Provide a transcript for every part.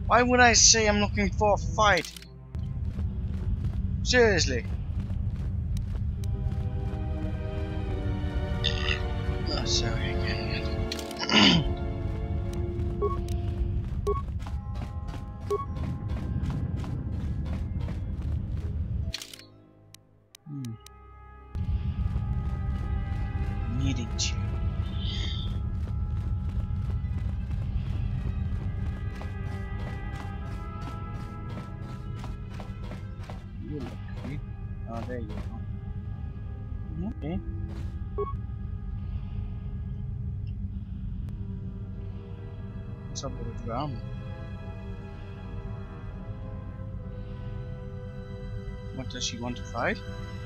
Why would I say I'm looking for a fight? Seriously. Oh, sorry again. Needing to. You look creepy. Oh, there you go. Okay. What's up with the drama? What does she want to fight?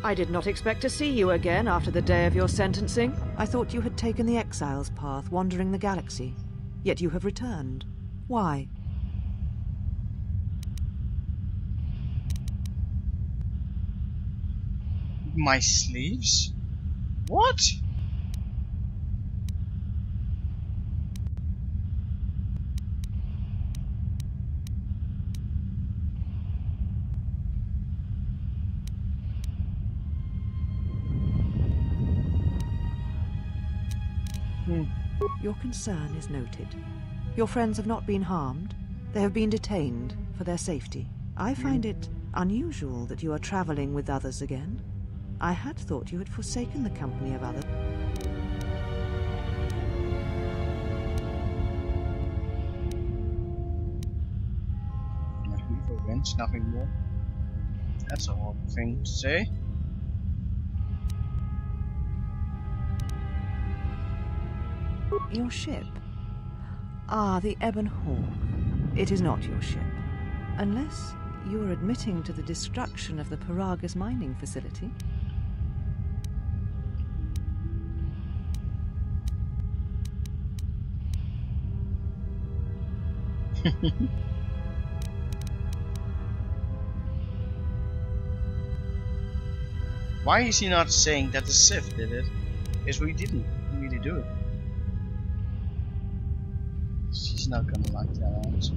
I did not expect to see you again after the day of your sentencing. I thought you had taken the exile's path, wandering the galaxy. Yet you have returned. Why? My sleeves? What? Your concern is noted. Your friends have not been harmed. They have been detained for their safety. I find it unusual that you are traveling with others again. I had thought you had forsaken the company of others. Nothing for revenge, nothing more. That's a horrible thing to say. Your ship? Ah, the Ebon Hawk. It is not your ship. Unless you are admitting to the destruction of the Paragus mining facility. Why is he not saying that the Sith did it? Because we didn't really do it. She's not gonna like that answer.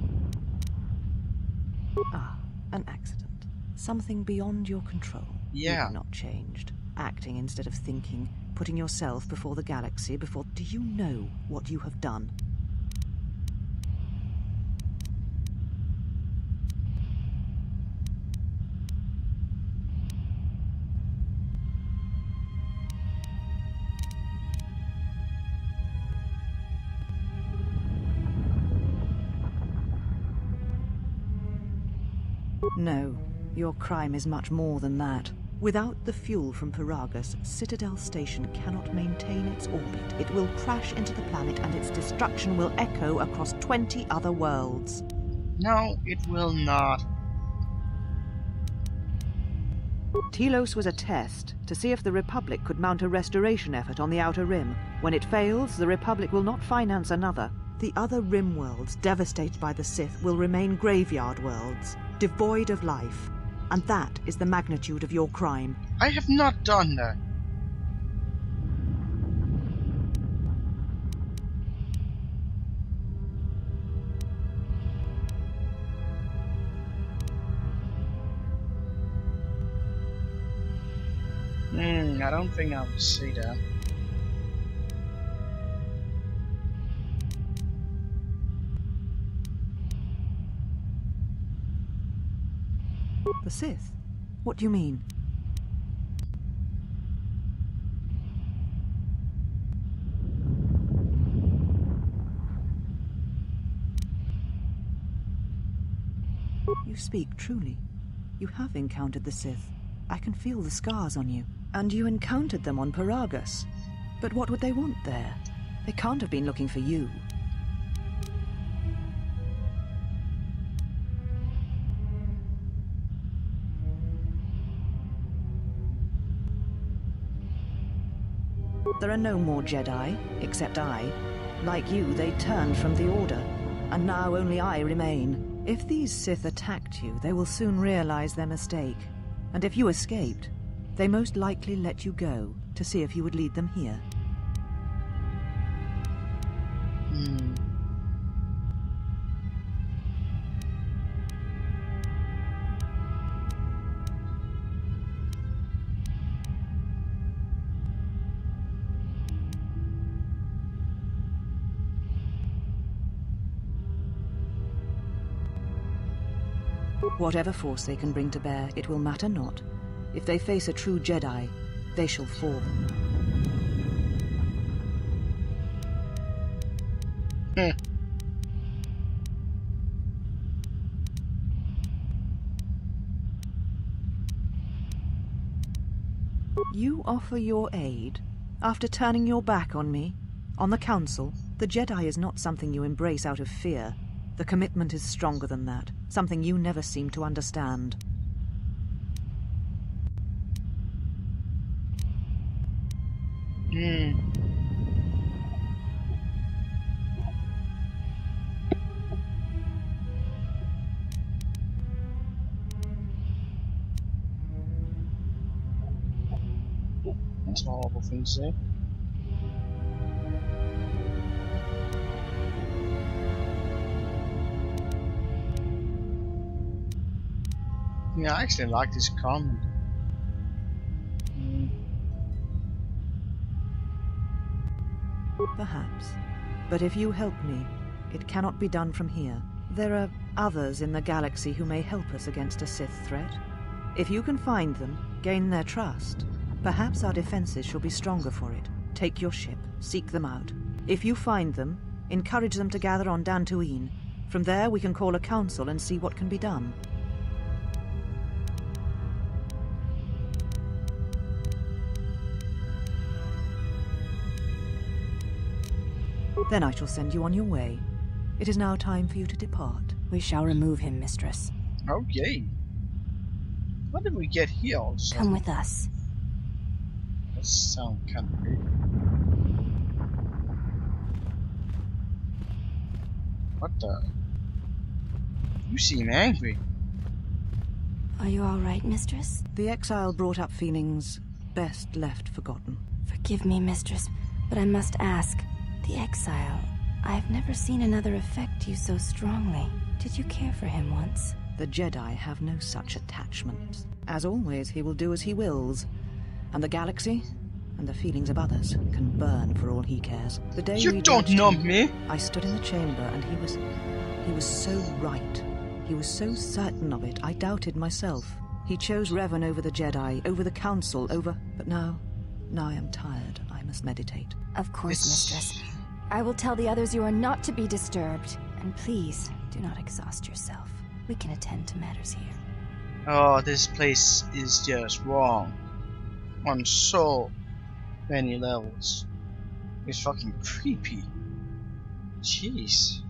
Ah, an accident. Something beyond your control. Yeah. You have not changed. Acting instead of thinking. Putting yourself before the galaxy, before... Do you know what you have done? No, your crime is much more than that. Without the fuel from Paragus, Citadel Station cannot maintain its orbit. It will crash into the planet and its destruction will echo across 20 other worlds. No, it will not. Telos was a test to see if the Republic could mount a restoration effort on the Outer Rim. When it fails, the Republic will not finance another. The other Rim worlds, devastated by the Sith, will remain graveyard worlds, devoid of life. And that is the magnitude of your crime. I have not done that. I don't think I would say that. The Sith? What do you mean? You speak truly. You have encountered the Sith. I can feel the scars on you. And you encountered them on Paragus. But what would they want there? They can't have been looking for you. There are no more Jedi, except I. Like you, they turned from the Order, and now only I remain. If these Sith attacked you, they will soon realize their mistake. And if you escaped, they most likely let you go to see if you would lead them here. Whatever force they can bring to bear, it will matter not. If they face a true Jedi, they shall fall. You offer your aid after turning your back on me? On the Council, the Jedi is not something you embrace out of fear. The commitment is stronger than that, something you never seem to understand. That's a horrible thing to say. Yeah, I actually like this comment. Perhaps. But if you help me, it cannot be done from here. There are others in the galaxy who may help us against a Sith threat. If you can find them, gain their trust, perhaps our defenses shall be stronger for it. Take your ship, seek them out. If you find them, encourage them to gather on Dantooine. From there we can call a council and see what can be done. Then I shall send you on your way. It is now time for you to depart. We shall remove him, mistress. Okay. What did we get here also? Come with us. That sounds kind of weird. What the? You seem angry. Are you all right, mistress? The exile brought up feelings best left forgotten. Forgive me, mistress, but I must ask. The exile. I've never seen another affect you so strongly. Did you care for him once? The Jedi have no such attachments. As always, he will do as he wills. And the galaxy, and the feelings of others, can burn for all he cares. The day You we don't judged know him, me! I stood in the chamber, and he was so right. He was so certain of it, I doubted myself. He chose Revan over the Jedi, over the Council, over... But now I am tired. I must meditate. Of course, mistress. I will tell the others you are not to be disturbed. And please, do not exhaust yourself. We can attend to matters here. Oh, this place is just wrong. On so many levels. It's fucking creepy. Jeez.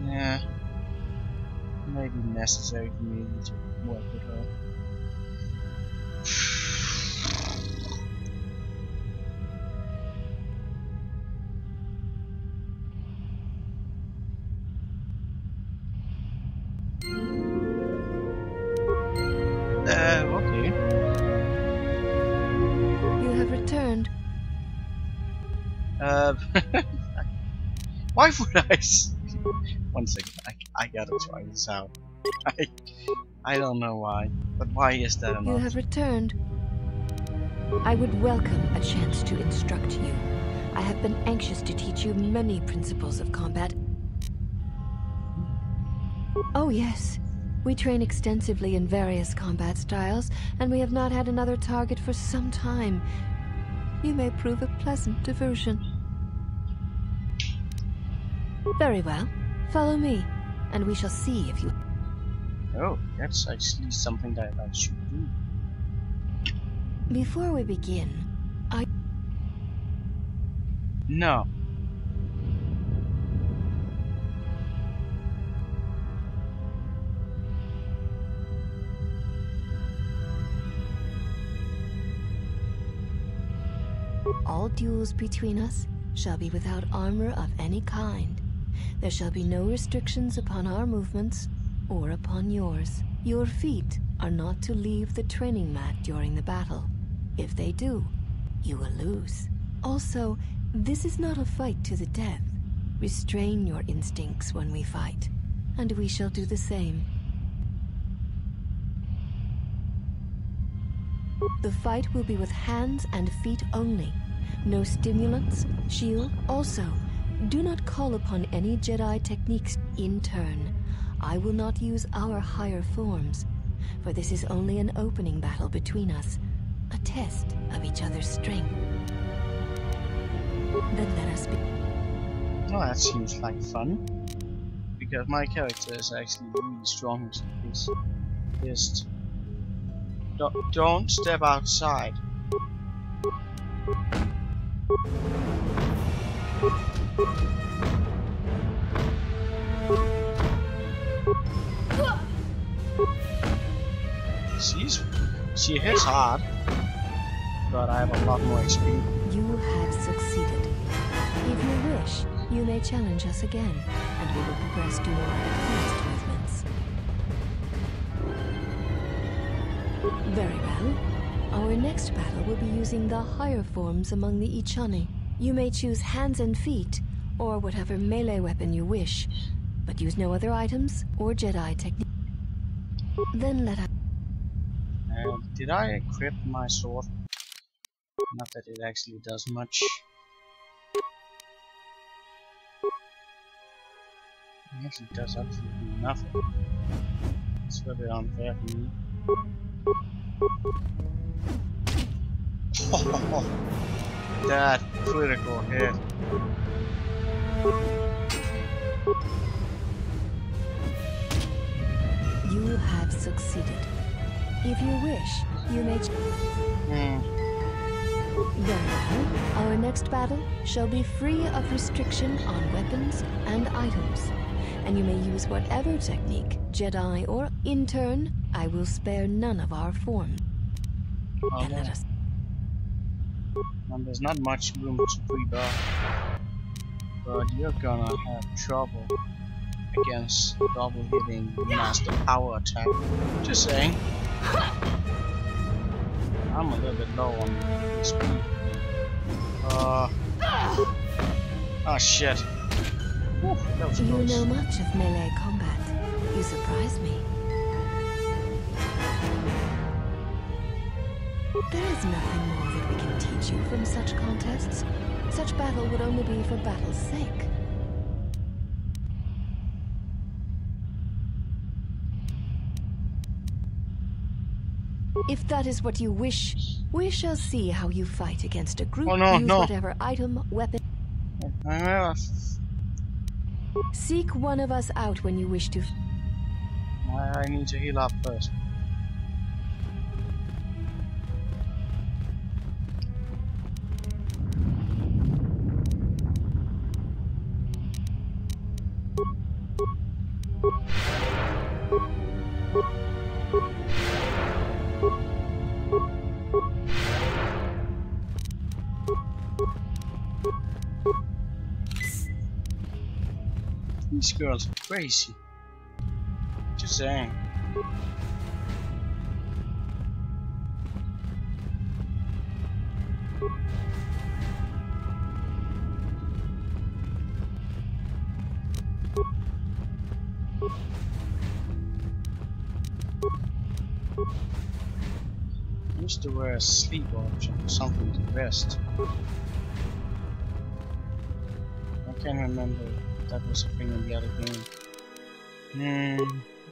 Yeah. Maybe necessary for me to work with her. Okay. You have returned. Why would I? One second, I gotta try this out. I don't know why, but why is that You enough? have returned. I would welcome a chance to instruct you. I have been anxious to teach you many principles of combat. Oh yes. We train extensively in various combat styles, and we have not had another target for some time. You may prove a pleasant diversion. Very well. Follow me, and we shall see if you... Oh, that's actually something that I should do. Before we begin, No. all duels between us shall be without armor of any kind. There shall be no restrictions upon our movements or upon yours. Your feet are not to leave the training mat during the battle. If they do, you will lose. Also, this is not a fight to the death. Restrain your instincts when we fight, and we shall do the same. The fight will be with hands and feet only. No stimulants, shield. Also, Do not call upon any Jedi techniques. In turn, I will not use our higher forms, for this is only an opening battle between us, a test of each other's strength. Then let us be. Well, that seems like fun. Because my character is actually really strong. He's just don't step outside. She hits hard, but I have a lot more experience. You have succeeded. If you wish, you may challenge us again, and we will progress to more advanced movements. Very well. Our next battle will be using the higher forms among the Ichani. You may choose hands and feet, or whatever melee weapon you wish, but use no other items or Jedi technique. Then let us... Did I equip my sword? Not that it actually does much. It actually does absolutely nothing. It's a bit unfair for me. That critical hit. You have succeeded. If you wish, you may... Very well. Our next battle shall be free of restriction on weapons and items, and you may use whatever technique, Jedi or... In turn, I will spare none of our forms. And let us... And there's not much room to breathe up, but you're gonna have trouble against double hitting master power attack. Just saying. I'm a little bit low on speed. Oh shit. Whew, that was close. You know much of melee combat. You surprise me. There is nothing more that we can teach you from such contests. Such battle would only be for battle's sake. If that is what you wish, we shall see how you fight against a group. Use whatever item, weapon. Seek one of us out when you wish to. I need to heal up first. These girls are crazy. Just saying. I used to wear a sleep option or something to rest. I can't remember if that was a thing in the other game.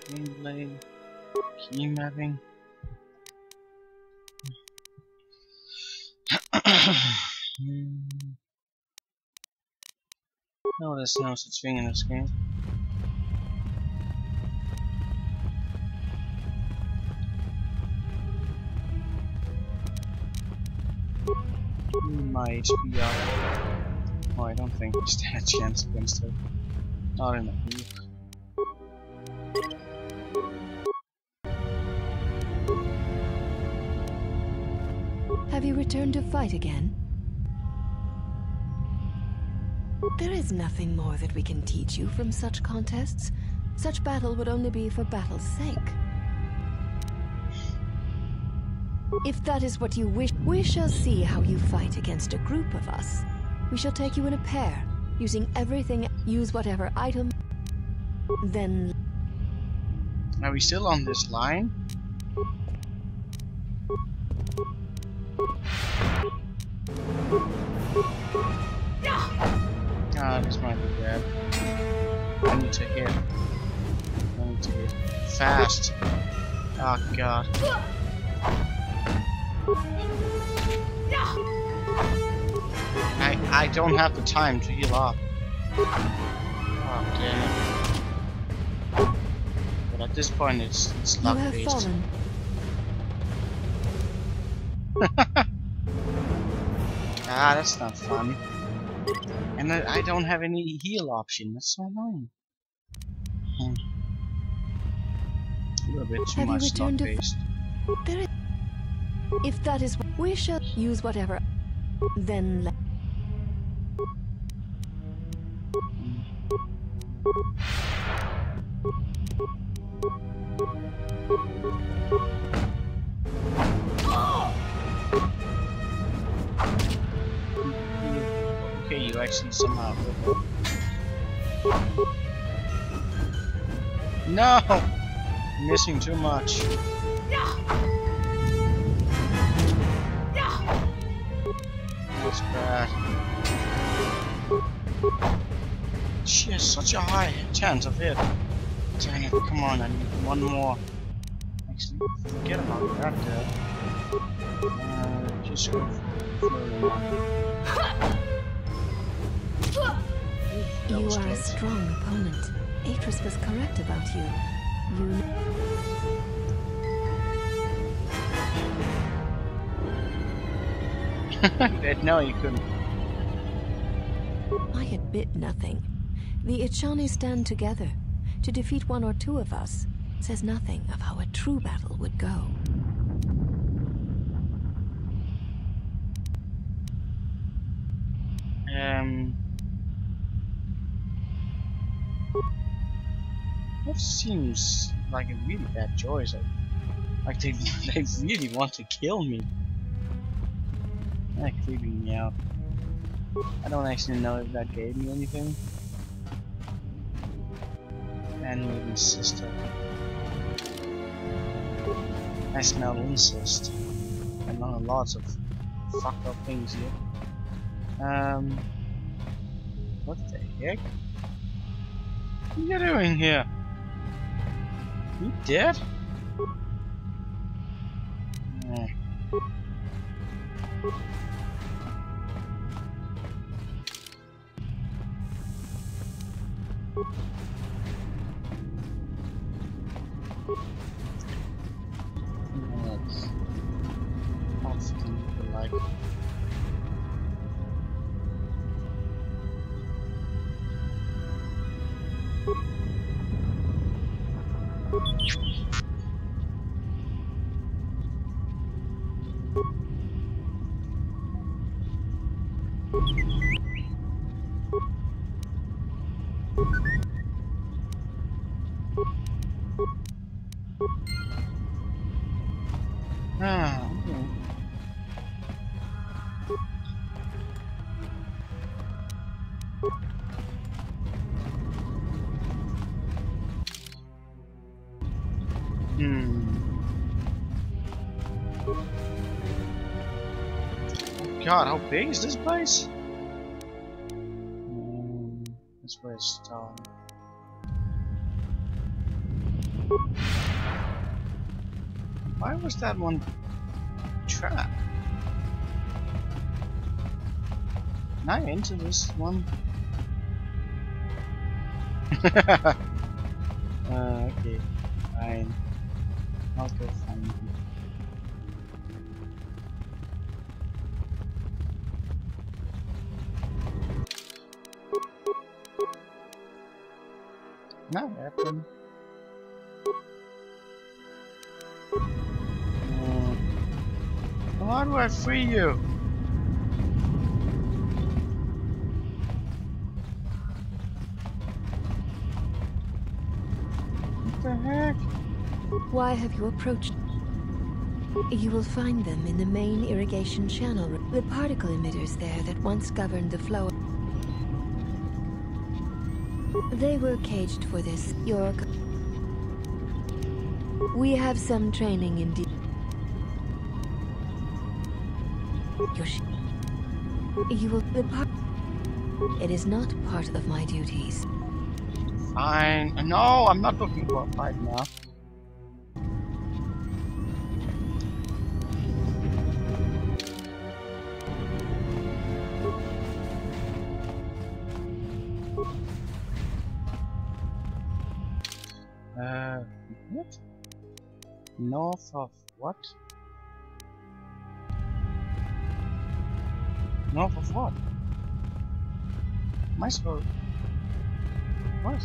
Gameplay, key mapping. No, there's no such thing in this game. My HP up. Oh, I don't think we stand a chance against her. Not in a group. Have you returned to fight again? There is nothing more that we can teach you from such contests. Such battle would only be for battle's sake. If that is what you wish, we shall see how you fight against a group of us. We shall take you in a pair, using everything. Use whatever item. Then... Are we still on this line? Ah, this might be bad. I need to hit. I need to hit fast. Oh god. I don't have the time to heal up. Oh damn it. But at this point it's luck You have based. fallen. Ah, that's not fun. And I don't have any heal option. That's so annoying. A little bit too Have you much luck returned to based. There is. If that is, we shall use whatever. Then let. Okay, you actually somehow. No! Missing too much. That's bad. She has such a high chance of hit. Dang it, come on, I need one more. Actually, forget about that there. Just go further on. You are a strong opponent. Atris was correct about you. No, you couldn't. I admit nothing. The Ichani stand together. To defeat one or two of us says nothing of how a true battle would go. That seems like a really bad choice. Like they really want to kill me. They're creeping me out. I don't actually know if that gave me anything. And maybe sister. I smell incest. I know lots of fucked up things here. What the heck? What are you doing here? You dead? Yeah. Like okay. God, how big is this place? That's where it's starting. Why was that one trapped? Can I enter this one? Okay, fine. I'll go find him. Not happen. How do I free you? What the heck? Why have you approached? You will find them in the main irrigation channel. The particle emitters there that once governed the flow. They were caged for this. We have some training indeed. You will It is not part of my duties. Fine. No, I'm not looking for a fight now. What? North of what? North of what? Am I supposed... What?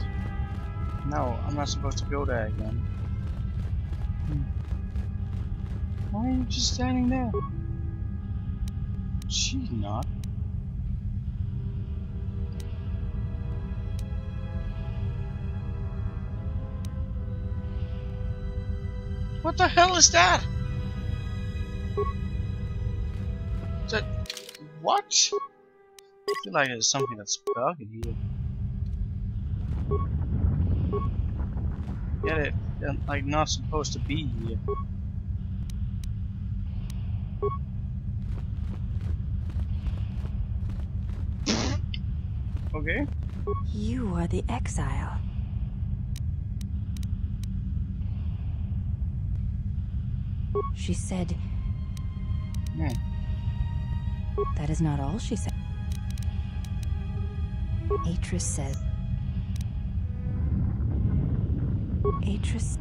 No, I'm not supposed to go there again. Why are you just standing there? She's not. What the hell is that? That... What? I feel like there's something that's bugging here. Get it? They're like not supposed to be here. Okay. You are the exile. She said... Yeah. That is not all she said. Atris said... Atris...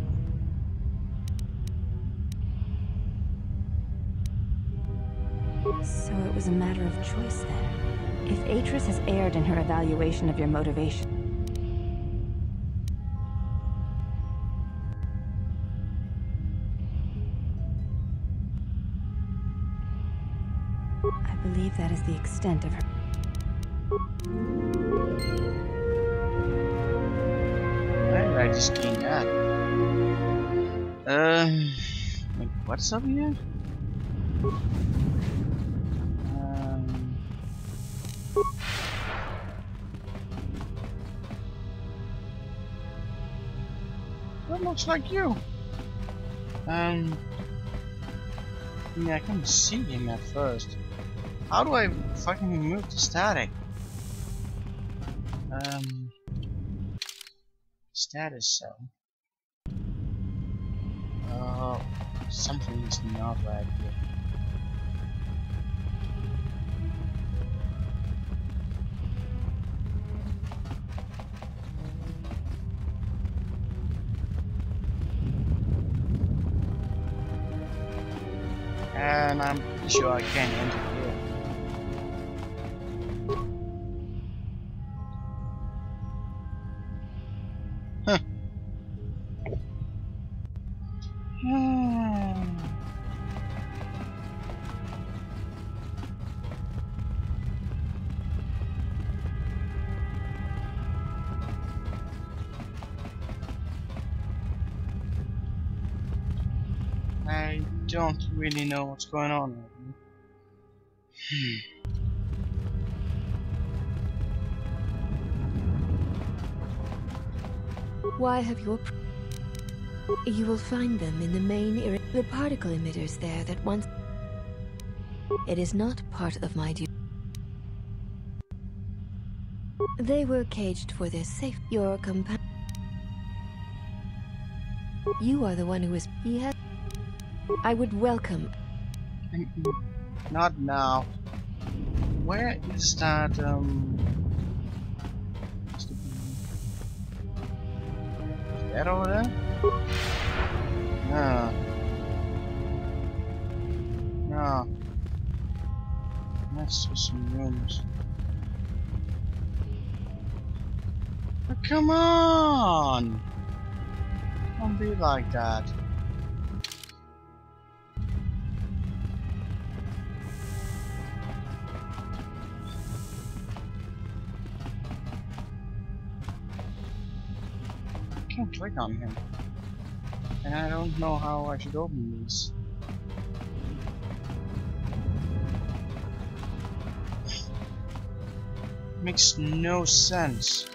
So it was a matter of choice then. If Atris has erred in her evaluation of your motivation... I believe that is the extent of her... Why did I just gain that? Wait, what's up here? That looks like you. Yeah, I couldn't see him at first. How do I fucking remove the static? Status cell. Oh, something is not right here. And I'm pretty sure I can't enter here. Huh. I don't really know what's going on right now. Why have your... You will find them in the main the particle emitters there that once... It is not part of my duty. They were caged for their safety. Your companion... You are the one who is... He has... I would welcome... Not now. Where is that, that over there? No. No. That's just some rooms. But come on! Don't be like that. I can't click on him. And I don't know how I should open these. Makes no sense.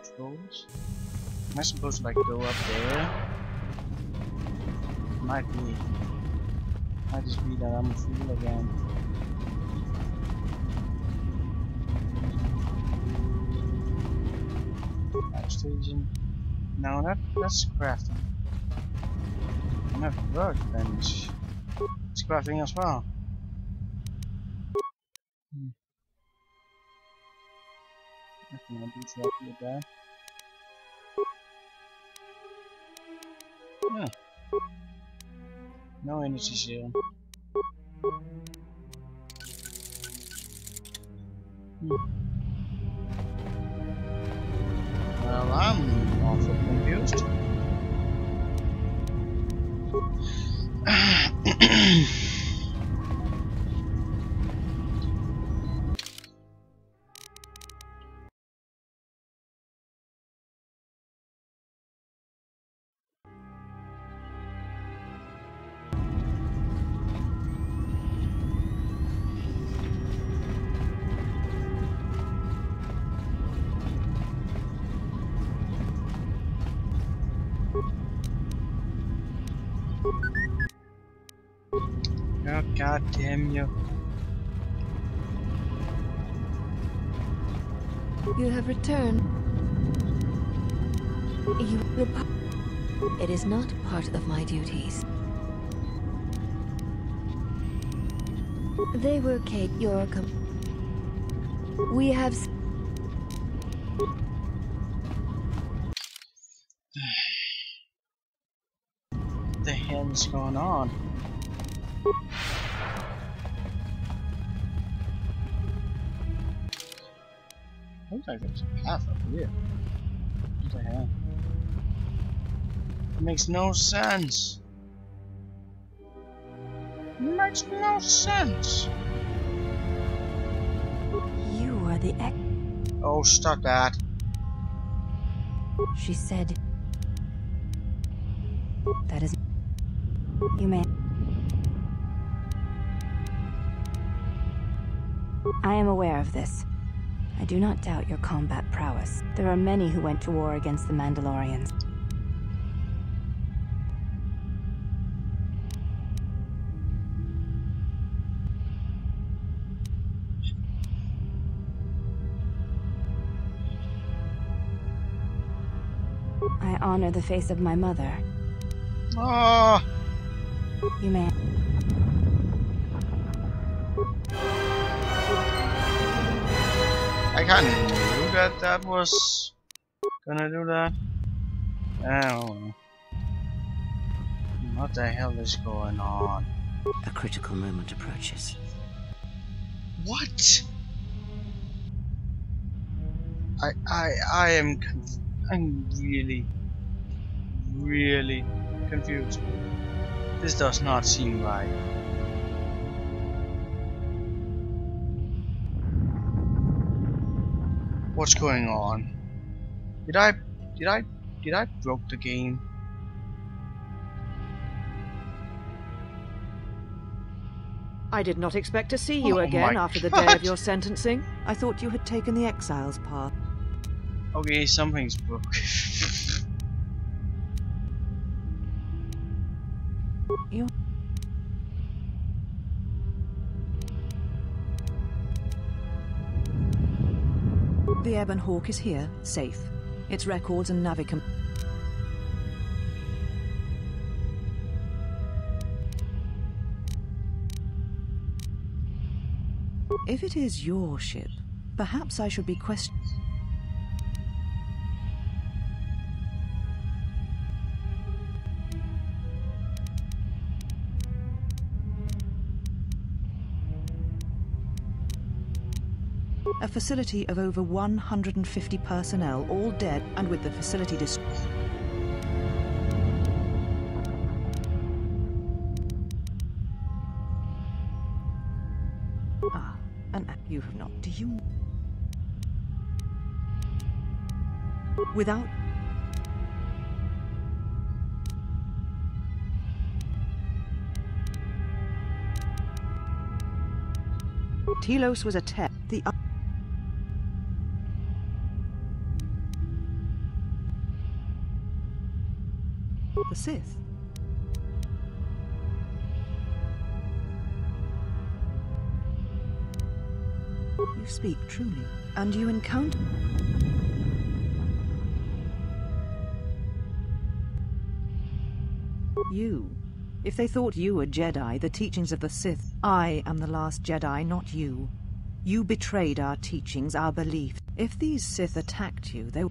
Controls? Am I supposed to like go up there? Might be. Might just be that I'm a fool again. Station. No, that's crafting. I have a workbench. It's crafting as well. I cannot do that with that. Yeah. No energy shield. Well, I'm awful confused. Oh, God damn you. You have returned. It is not part of my duties. They were Kate, your we have. What the hell is going on? Looks like there's a path up here. What the hell? It makes no sense. It makes no sense. You are the Oh, stop that. She said. That is. You may. I am aware of this. I do not doubt your combat prowess. There are many who went to war against the Mandalorians. I honor the face of my mother. Oh. You may. I kind of knew that was gonna do that. I don't know. What the hell is going on? A critical moment approaches. What? I'm really confused. This does not seem right. What's going on? Did I broke the game? I did not expect to see you Oh again my after the God. day of your sentencing. I thought you had taken the exile's path. Okay, something's broke. You... The Ebon Hawk is here, safe. Its records and navicom... If it is your ship, perhaps I should be questioned. A facility of over 150 personnel, all dead, and with the facility destroyed. Ah, and you have not. Do you? Without. Telos was a tech. The Sith. You speak truly, and you encounter... You. If they thought you a Jedi, the teachings of the Sith, I am the last Jedi, not you. You betrayed our teachings, our beliefs. If these Sith attacked you, they...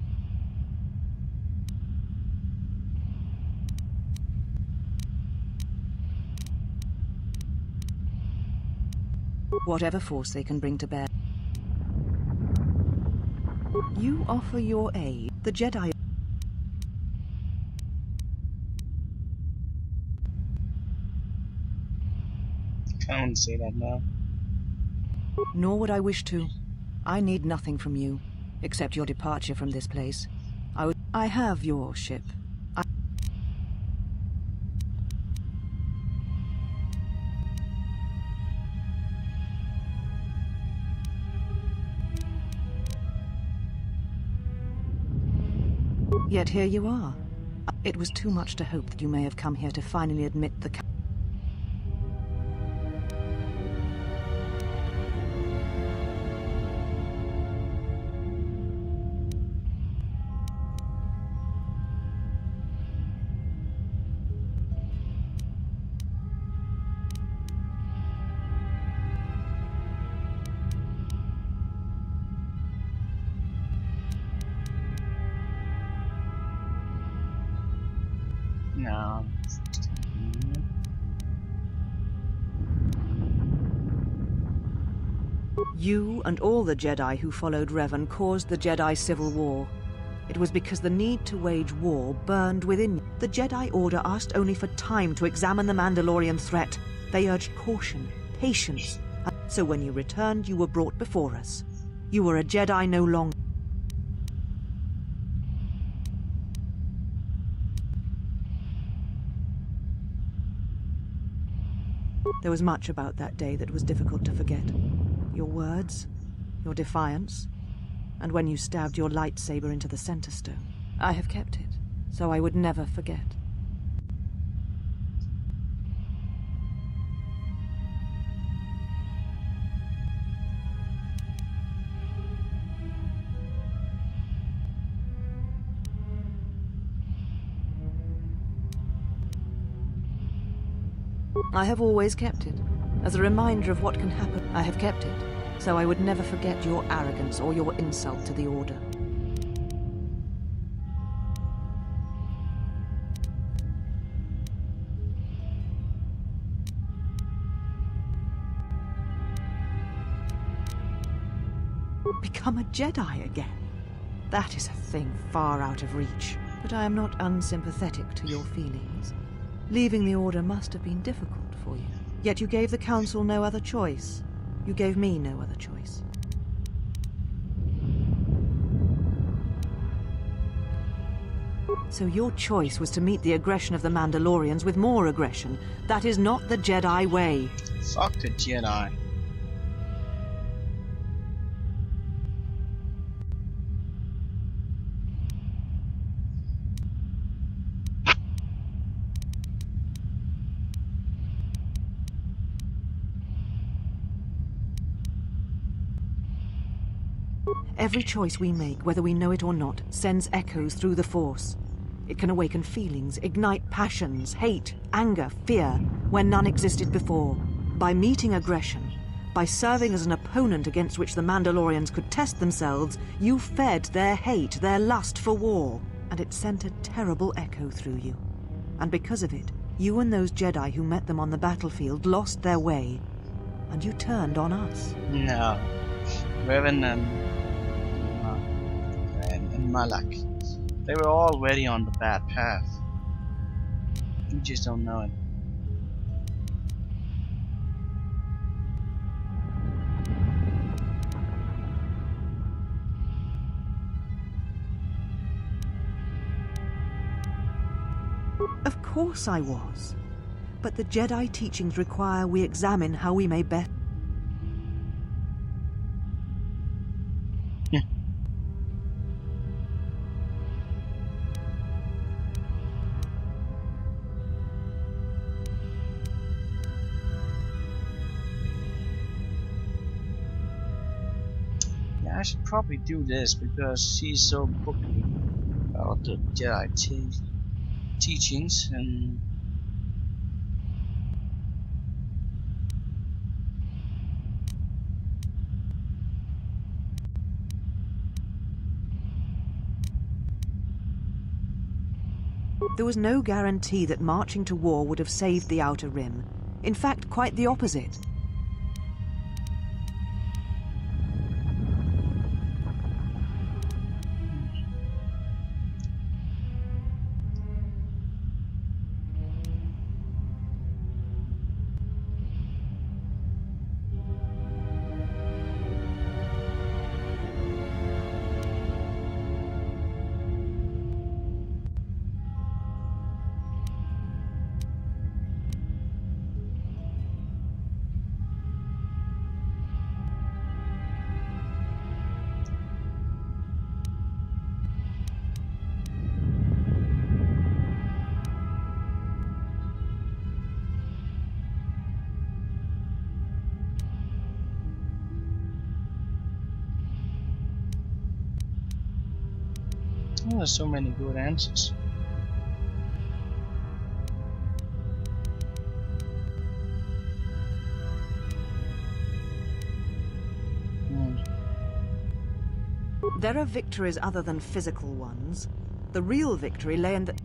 whatever force they can bring to bear. You offer your aid. The Jedi... I don't say that now. Nor would I wish to. I need nothing from you, except your departure from this place. I have your ship. Yet here you are. It was too much to hope that you may have come here to finally admit the... No. You and all the Jedi who followed Revan caused the Jedi Civil War. It was because the need to wage war burned within you. The Jedi Order asked only for time to examine the Mandalorian threat. They urged caution, patience. So when you returned, you were brought before us. You were a Jedi no longer. There was much about that day that was difficult to forget. Your words, your defiance, and when you stabbed your lightsaber into the center stone. I have kept it, so I would never forget. I have always kept it, as a reminder of what can happen. I have kept it, so I would never forget your arrogance or your insult to the Order. Become a Jedi again? That is a thing far out of reach. But I am not unsympathetic to your feelings. Leaving the Order must have been difficult for you. Yet you gave the Council no other choice. You gave me no other choice. So your choice was to meet the aggression of the Mandalorians with more aggression. That is not the Jedi way. Fuck the Jedi. Every choice we make, whether we know it or not, sends echoes through the Force. It can awaken feelings, ignite passions, hate, anger, fear, where none existed before. By meeting aggression, by serving as an opponent against which the Mandalorians could test themselves, you fed their hate, their lust for war, and it sent a terrible echo through you. And because of it, you and those Jedi who met them on the battlefield lost their way, and you turned on us. No. Revan and Malak. They were already on the bad path. You just don't know it. Of course I was. But the Jedi teachings require we examine how we may better. I should probably do this because she's so booky about the Jedi teachings, and There was no guarantee that marching to war would have saved the Outer Rim. In fact, quite the opposite. Oh, there's so many good answers. There are victories other than physical ones. The real victory lay in the...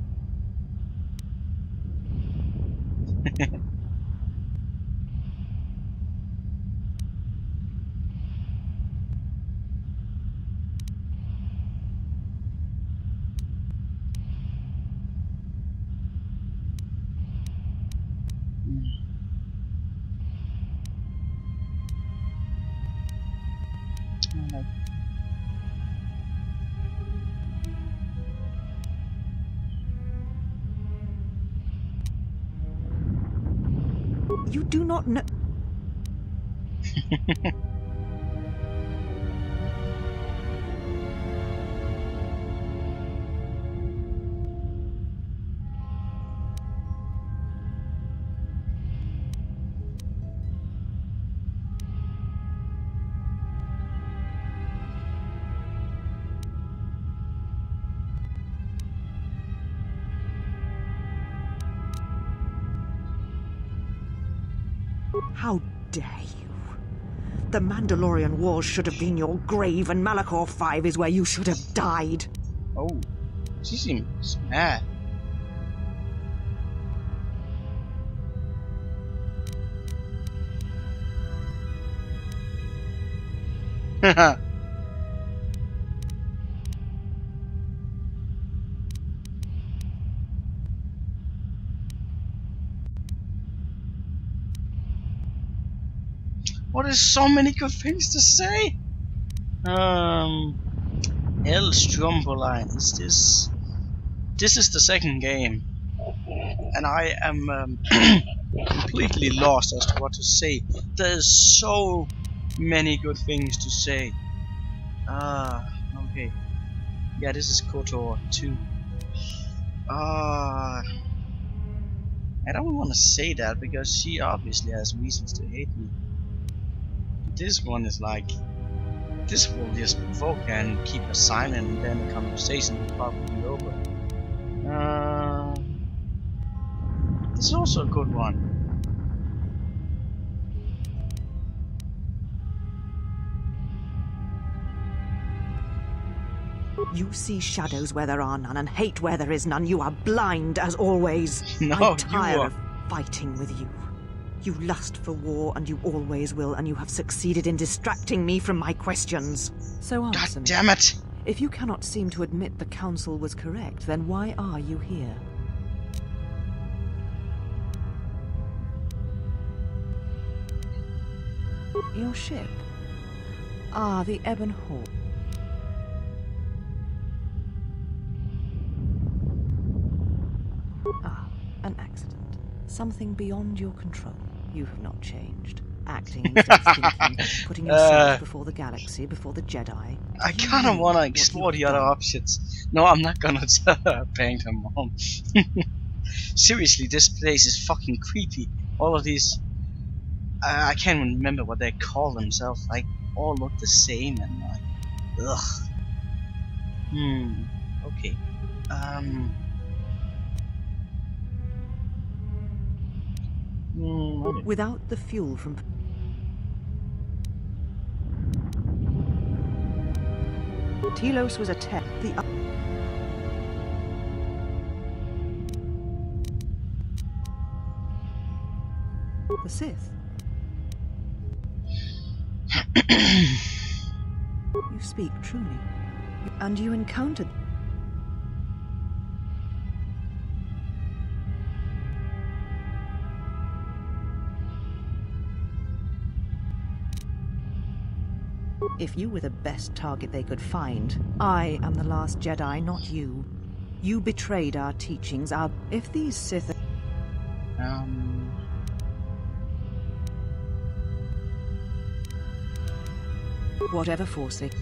You do not know... How dare you? The Mandalorian Wars should have been your grave, and Malachor 5 is where you should have died. Oh, she seems mad. Haha. What is so many good things to say? El Stromboline, is this? This is the second game, and I am completely lost as to what to say. There's so many good things to say. Okay. Yeah, this is KOTOR 2. I don't want to say that because she obviously has reasons to hate me. This one is like, this will just provoke and keep us silent, and then the conversation will probably be over. This is also a good one. You see shadows where there are none, and hate where there is none. You are blind as always. No, I'm tired of fighting with you. You lust for war, and you always will, and you have succeeded in distracting me from my questions. So answer me. God damn it! If you cannot seem to admit the Council was correct, then why are you here? Your ship? Ah, the Ebon Hawk. Ah, an accident. Something beyond your control. You have not changed. Acting instead of thinking, putting yourself before the galaxy, before the Jedi. I kind of want to explore the other options. No, I'm not gonna tell her Paddington Mom. Seriously, this place is fucking creepy. All of these... I can't remember what they call themselves. Like, all look the same and like... Ugh. Okay. Without the fuel from... Telos was a test. Sith. You speak truly. And you encountered... If you were the best target they could find, I am the last Jedi, not you. You betrayed our teachings, If these Sith... Whatever forsake...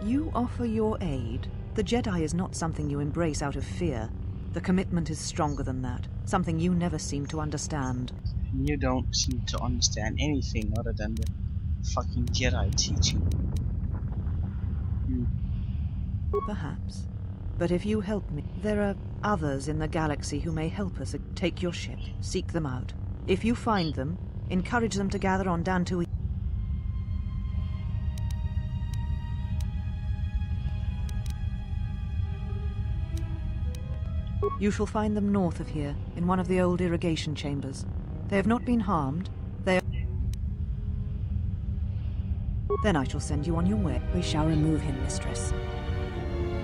You offer your aid. The Jedi is not something you embrace out of fear. The commitment is stronger than that, something you never seem to understand. You don't seem to understand anything other than the fucking Jedi teaching. Perhaps. But if you help me, there are others in the galaxy who may help us. Take your ship, seek them out. If you find them, encourage them to gather on Dantooine. You shall find them north of here, in one of the old irrigation chambers. They have not been harmed. They are... Then I shall send you on your way. We shall remove him, mistress.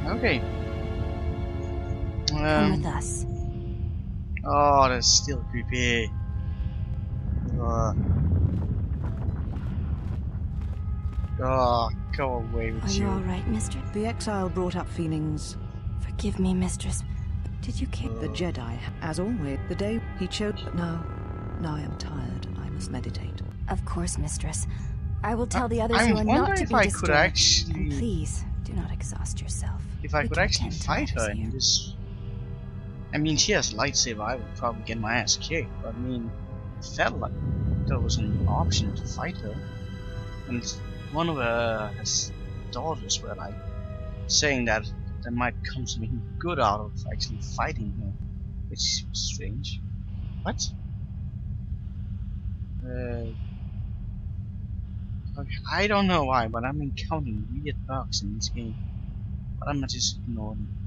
Okay. Come with us. Oh, that's still creepy. Go away with Are you all right, mistress? The exile brought up feelings. Forgive me, mistress. Did you care? The Jedi, as always, the day he chose. But now I am tired and I must meditate. Of course, mistress. I will tell the others I'm you are not to if be I disturbed. could actually... And please, do not exhaust yourself. If I We could can actually tend to fight her others in here. this... I mean, she has a lightsaber, I would probably get my ass kicked, but I mean, it felt like there was an option to fight her. And one of her daughters were like, saying that there might come something good out of actually fighting her. Which was strange. What? Okay, I don't know why, but I'm encountering weird bugs in this game. But I'm not just ignoring them.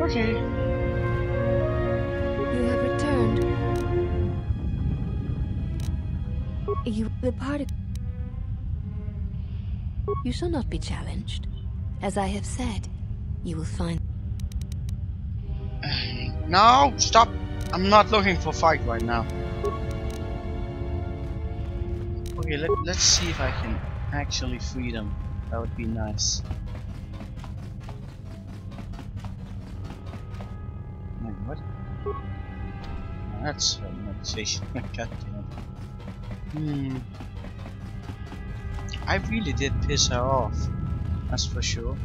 Okay. You have returned. You departed. You shall not be challenged. As I have said, you will find... No, stop! I'm not looking for fight right now. Okay, let's see if I can actually free them. That would be nice. Wait, what? Oh, that's a meditation. God damn. I really did piss her off. That's for sure.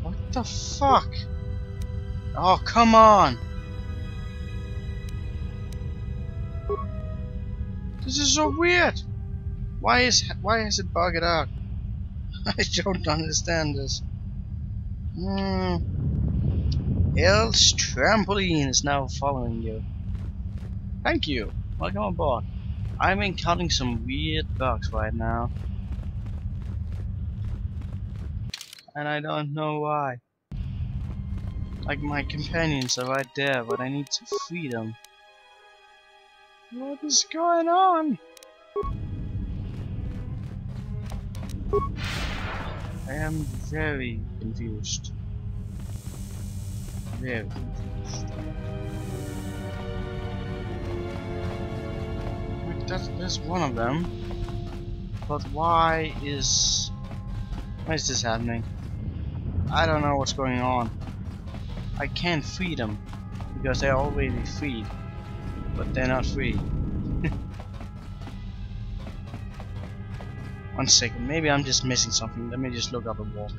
What the fuck? Oh, come on! This is so weird! Why has it bugged out? I don't understand this. Hell's trampoline is now following you. Thank you. Welcome aboard. I'm encountering some weird bugs right now. And I don't know why. Like, my companions are right there, but I need to free them. What is going on? I am very confused. Very confused. Like, that's one of them. But why is this happening? I don't know what's going on. I can't free them because they're already freed, but they're not free. 1 second, maybe I'm just missing something. Let me just look up a walk.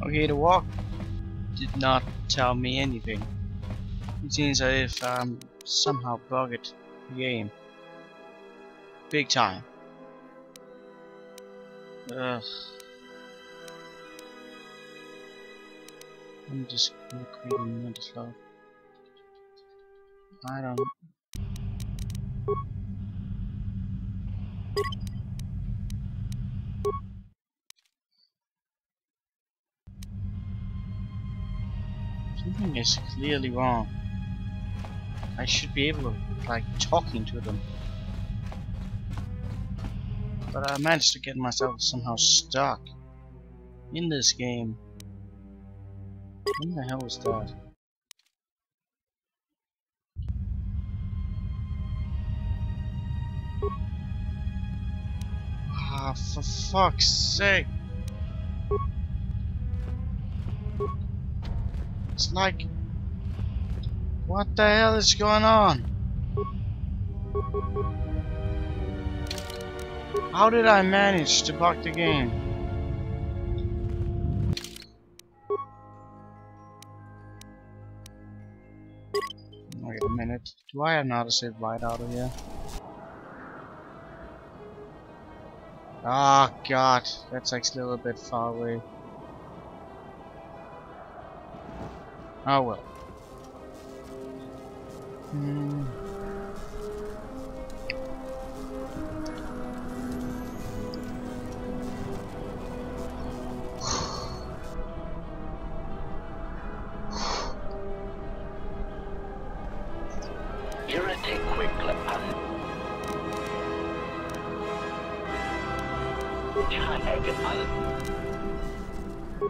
Okay, the walk did not tell me anything. It seems as if somehow bugged the game. Big time. Ugh. I'm just creating another flow. I don't. Something is clearly wrong. I should be able to, like, talking to them. But I managed to get myself somehow stuck in this game. What the hell was that? Ah, for fuck's sake! It's like, what the hell is going on? How did I manage to bug the game? Wait a minute. Do I have not a save right out of here? Ah, God, that's actually a little bit far away. Oh well. Irritate quickly.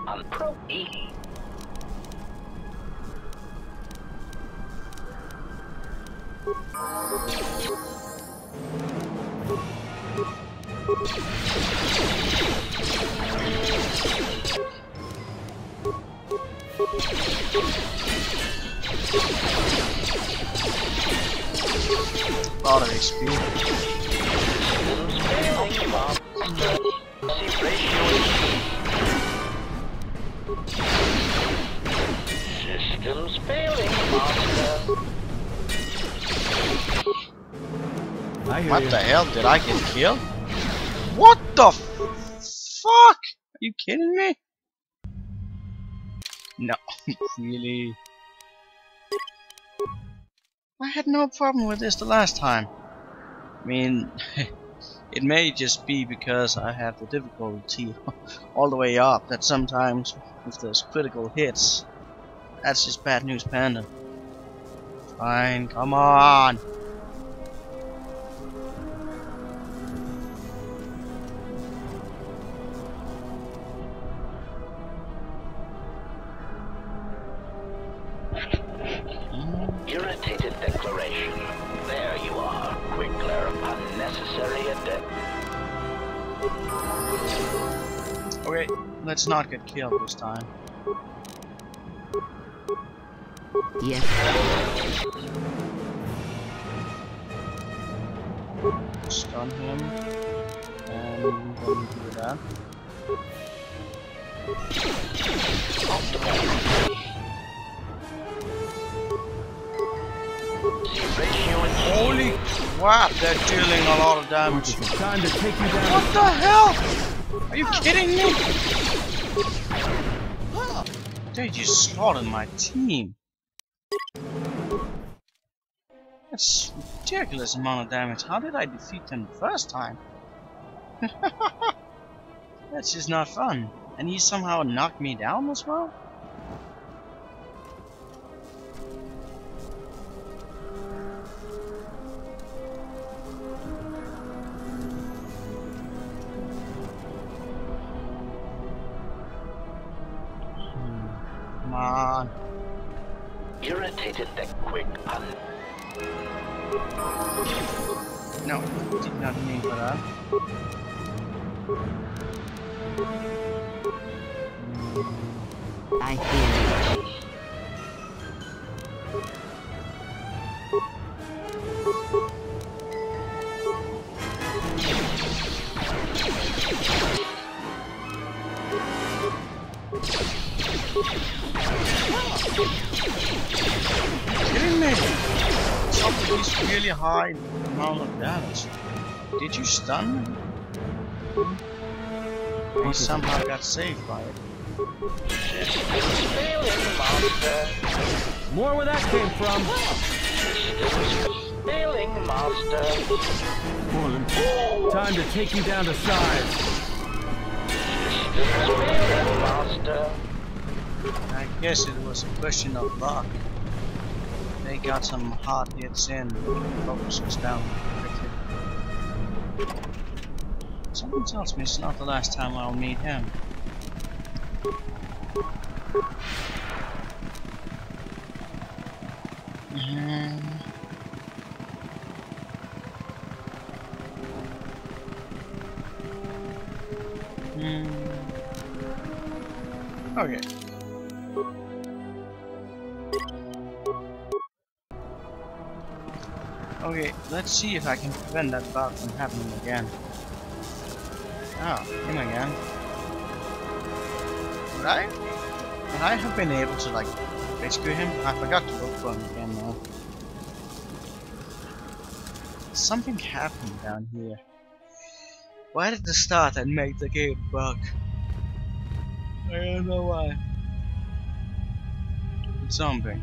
On Pro E. Lot of HP. Systems failing, Master. What the hell? Did I get killed? What the fuck? Are you kidding me? No, really? I had no problem with this the last time. I mean, it may just be because I have the difficulty all the way up that sometimes if there's critical hits, that's just bad news, Panda. Fine, come on. Irritated declaration. There you are. Quick glare of unnecessary adept. Okay, let's not get killed this time. Yes. Stun him. And then do that. Holy crap, they're dealing a lot of damage. Time to take you down. What the hell? Are you kidding me? They just slaughtered my team. That's a ridiculous amount of damage. How did I defeat them the first time? That's just not fun. And he somehow knocked me down as well? Come on. Irritated the quick No, did not mean for that. I hear you. Kidding me? Something is really high amount of damage. Did you stun him? He somehow got saved by it. More where that came from. Failing master. Orland, time to take you down to size. Failing master. I guess it was a question of luck. They got some hard hits in, focus was down quickly. Something tells me it's not the last time I'll meet him. Okay. Okay, let's see if I can prevent that bug from happening again. Ah, him again. Would I have been able to like rescue him? I forgot to look for him again now. Something happened down here. Why did the start and make the game bug? I don't know why. It's something.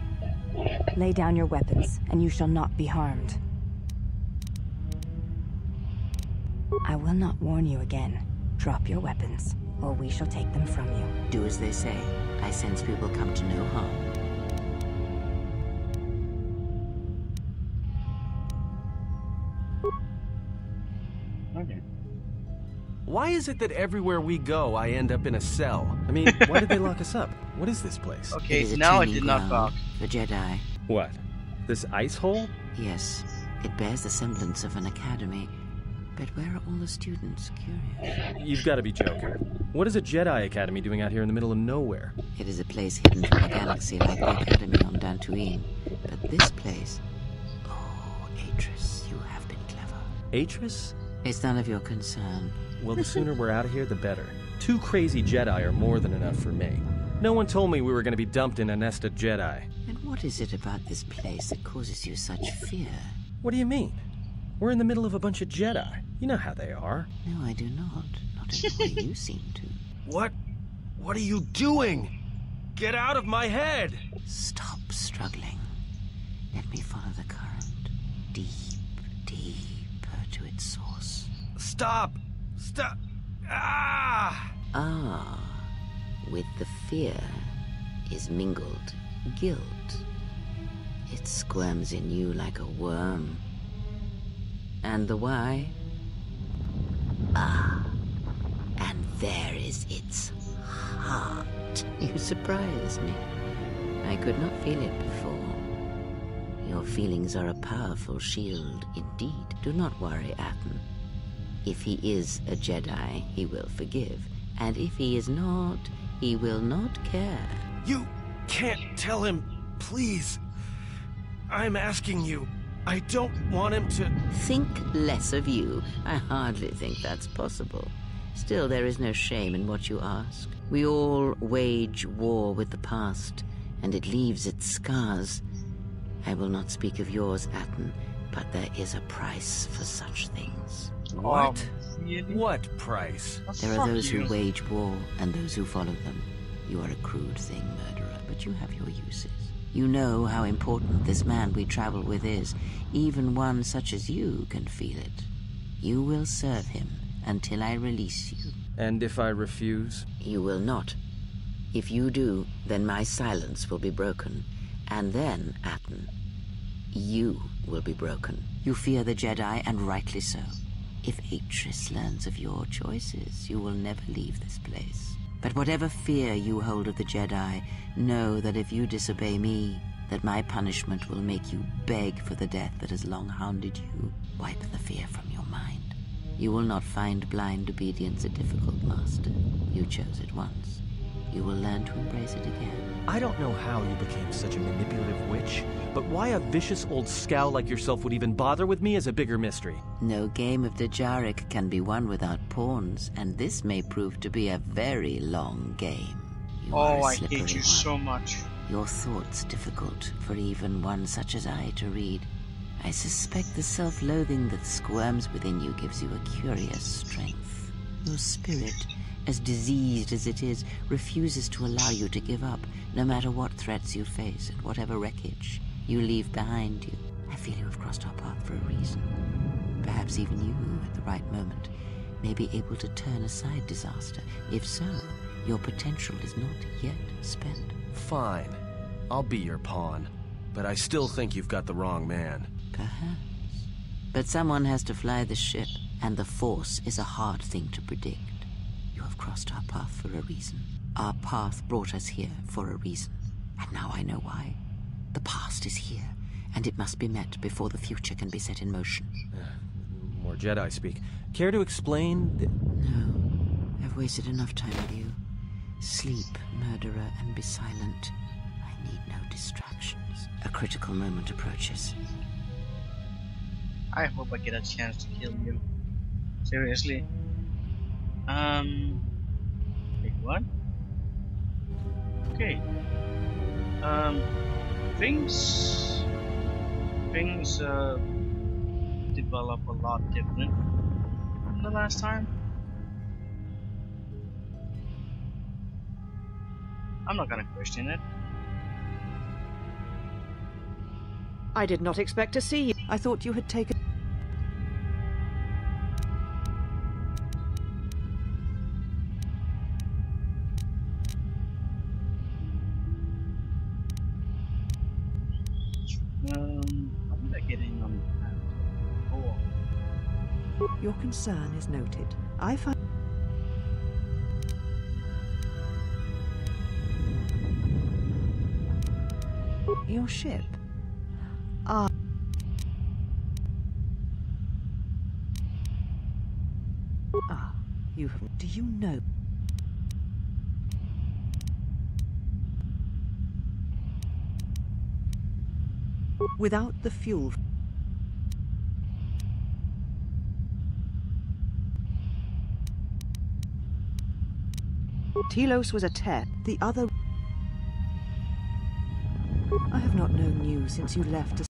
Lay down your weapons, and you shall not be harmed. I will not warn you again. Drop your weapons, or we shall take them from you. Do as they say. I sense we will come to no harm. Okay. Why is it that everywhere we go, I end up in a cell? I mean, why did they lock us up? What is this place? Okay, It is a now it training did not ground bug. for Jedi. What? This ice hole? Yes, it bears the semblance of an academy. But where are all the students? Curious. You've got to be joking. What is a Jedi Academy doing out here in the middle of nowhere? It is a place hidden from the galaxy like the academy on Dantooine. But this place... Oh, Atris, you have been clever. Atris? It's none of your concern. Well, the sooner we're out of here, the better. 2 crazy Jedi are more than enough for me. No one told me we were going to be dumped in a nest of Jedi. And what is it about this place that causes you such fear? What do you mean? We're in the middle of a bunch of Jedi. You know how they are. No, I do not. Not in the way you seem to. What? What are you doing? Get out of my head! Stop struggling. Let me follow the current. Deep, deeper to its source. Stop! Stop! Ah! Ah, with the fear is mingled guilt. It squirms in you like a worm. And the why? Ah, and there is its heart. You surprise me. I could not feel it before. Your feelings are a powerful shield indeed. Do not worry, Atten. If he is a Jedi, he will forgive. And if he is not, he will not care. You can't tell him, please. I'm asking you. I don't want him to... Think less of you. I hardly think that's possible. Still, there is no shame in what you ask. We all wage war with the past, and it leaves its scars. I will not speak of yours, Atten, but there is a price for such things. What? Really? What price? There are those who wage war and those who follow them. You are a crude thing, murderer, but you have your uses. You know how important this man we travel with is. Even one such as you can feel it. You will serve him until I release you. And if I refuse? You will not. If you do, then my silence will be broken. And then, Atten, you will be broken. You fear the Jedi, and rightly so. If Atris learns of your choices, you will never leave this place. But whatever fear you hold of the Jedi, know that if you disobey me, that my punishment will make you beg for the death that has long hounded you. Wipe the fear from your mind. You will not find blind obedience a difficult master. You chose it once. You will learn to embrace it again. I don't know how you became such a manipulative witch, but why a vicious old scowl like yourself would even bother with me is a bigger mystery. No game of Dejaric can be won without pawns, and this may prove to be a very long game. You are Oh, a I slippery hate you one. so much. Your thoughts difficult for even one such as I to read. I suspect the self-loathing that squirms within you gives you a curious strength. Your spirit, as diseased as it is, refuses to allow you to give up, no matter what threats you face and whatever wreckage you leave behind you. I feel you have crossed our path for a reason. Perhaps even you, at the right moment, may be able to turn aside disaster. If so, your potential is not yet spent. Fine. I'll be your pawn. But I still think you've got the wrong man. Perhaps. But someone has to fly the ship, and the Force is a hard thing to predict. You have crossed our path for a reason. Our path brought us here for a reason. And now I know why. The past is here, and it must be met before the future can be set in motion. More Jedi speak. Care to explain? No. I've wasted enough time with you. Sleep, murderer, and be silent. I need no distractions. A critical moment approaches. I hope I get a chance to kill you. Seriously. Wait, what? Okay. Things develop a lot different from the last time. I'm not gonna question it. I did not expect to see you. I thought you had taken... How did I get in on that? Oh. Your concern is noted. I find... Your ship? Ah. Ah, you have... Do you know? Without the fuel... Telos was a test. The other... I have not known you since you left us.